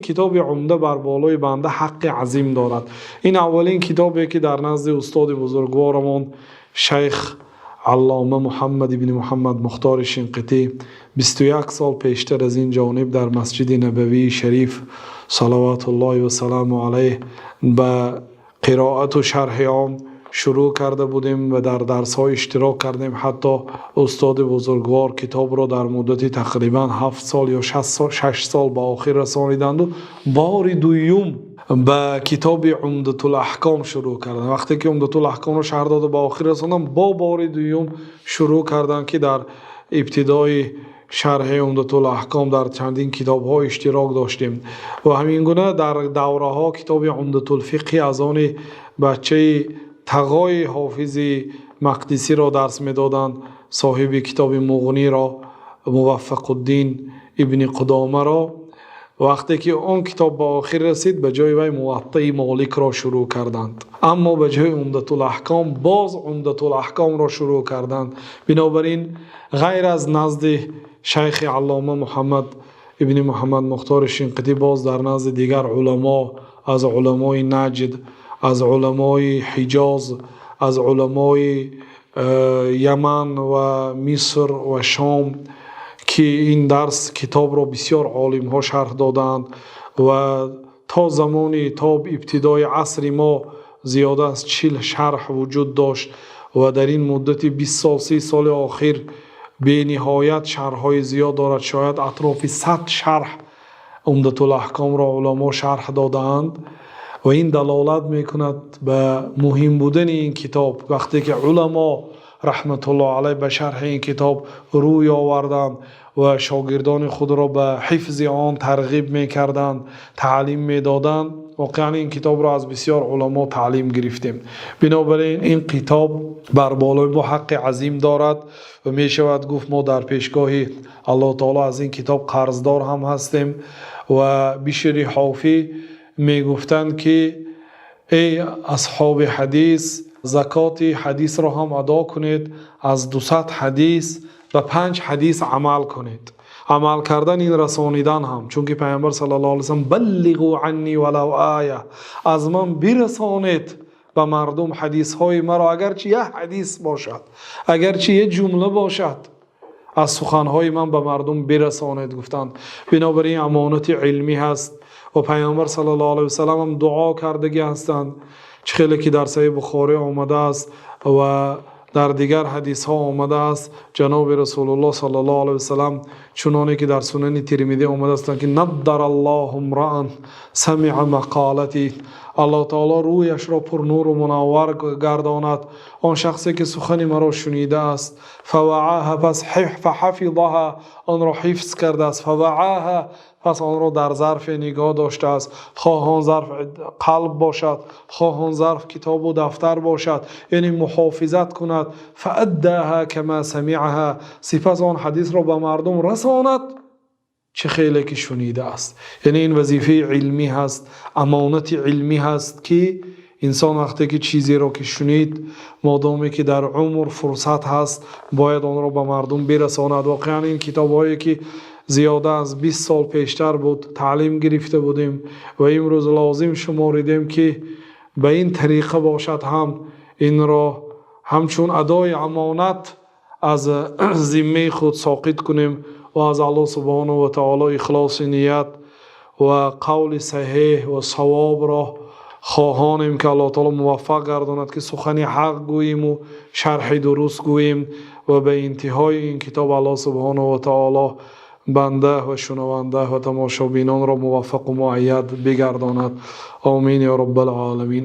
کتاب عمده بر بالای بنده حق عظیم دارد. این اولین کتابی که در نزد استاد بزرگوارمان شیخ علامه محمد ابن محمد مختار شنقیطی 21 سال پیشتر از این جانب در مسجد نبوی شریف صلوات الله و سلام علیه به قرائت و شرح آن شروع کرده بودیم و در درس های اشتراک کردیم. حتی استاد بزرگوار کتاب را در مدت تقریبا 7 سال یا 6 سال به آخر رسانیدند و بار دوم به کتاب عمدة الاحکام شروع کردن. وقتی که عمدة الاحکام را شرح داده به آخر رساندن، با بار دوم شروع کردن که در ابتدای شرح عمدة الاحکام در چندین کتاب ها اشتراک داشتیم و همین گونه در دوره ها کتاب عمدة الفقه از آن بچه تقای حافظ مقدسی را درس میدادند، صاحب کتاب مغنی را موفق الدین ابن قدامه را. وقتی که آن کتاب به آخر رسید به جای وی موطأ مالک را شروع کردند، اما به جای عمدة الاحکام باز عمدة الاحکام را شروع کردند. بنابراین غیر از نزد شیخ علامه محمد ابن محمد مختار شنقیطی باز در نزد دیگر علما، از علمای نجد، از علمای حجاز، از علمای یمن و مصر و شام که این درس کتاب را بسیار عالم ها شرح دادند و تا زمانی تا ابتدای عصر ما زیاده از 40 شرح وجود داشت و در این مدت 20 سال 30 سال آخر به نهایت شرح های زیاد دارد. شاید اطراف 100 شرح عمدة الاحکام را علما شرح دادند و این دلالت میکند به مهم بودن این کتاب. وقتی که علما رحمت الله علیه به شرح این کتاب روی آوردند و شاگردان خود را به حفظ آن ترغیب میکردند، تعلیم میدادند، واقعا این کتاب را از بسیار علما تعلیم گرفتیم. بنابراین این کتاب بر بالای ما حق عظیم دارد و می شود گفت ما در پیشگاه الله تعالی از این کتاب قرضدار هم هستیم. و بشری حافی می گفتند که ای اصحاب حدیث، زکات حدیث را هم ادا کنید، از 200 حدیث و 5 حدیث عمل کنید. عمل کردن این رسانیدن هم، چون که پیامبر صلی الله علیه و سلم بلغوا عنی ولو آیه، از من برسانید به مردم حدیث های مرا، اگرچه یک حدیث باشد، اگرچه یک جمله باشد، از سخن های من به مردم برسانید گفتند. بنابراین امانت علمی هست و پیامبر صلی الله علیه و سلم هم دعا کردگی هستند، خیلی که در صحیح بخاری آمده است و در دیگر حدیث ها آمده است. جناب رسول الله صلی الله علیه و سلم چنانه که در سنن ترمذی آمده است که نضر الله امرأ سمع مقالتی، الله تعالی رویش را پر نور و منور گرداند آن شخصی که سخن مرا شنیده است، فوعاها، پس فحفظها، آن را حفظ کرده است، فوعاها، پس آن را در ظرف نگاه داشته است، خواه آن ظرف قلب باشد، خواه آن ظرف کتاب و دفتر باشد، یعنی محافظت کند، فاداها کما سمعها، سپس آن حدیث را به مردم رساند چه خیلی که شنیده است. یعنی این وظیفه علمی هست، امانت علمی هست که انسان وقتی که چیزی را که شنید، مادامی که در عمر فرصت هست، باید آن را به مردم برساند. واقعا این کتاب هایی که زیاده از 20 سال پیشتر بود تعلیم گرفته بودیم و امروز لازم شماریدیم که به این طریقه باشد هم این را همچون ادای امانت از ذمه خود ساقط کنیم و از الله سبحانه و تعالی اخلاص نیت و قول صحیح و صواب را خواهانیم که الله تعالی موفق گرداند که سخن حق گوییم و شرح درست گوییم و به انتهای این کتاب الله سبحانه و تعالی بنده و شنونده و تماشابینان را موفق و مؤید بگرداند. آمین یا رب العالمین.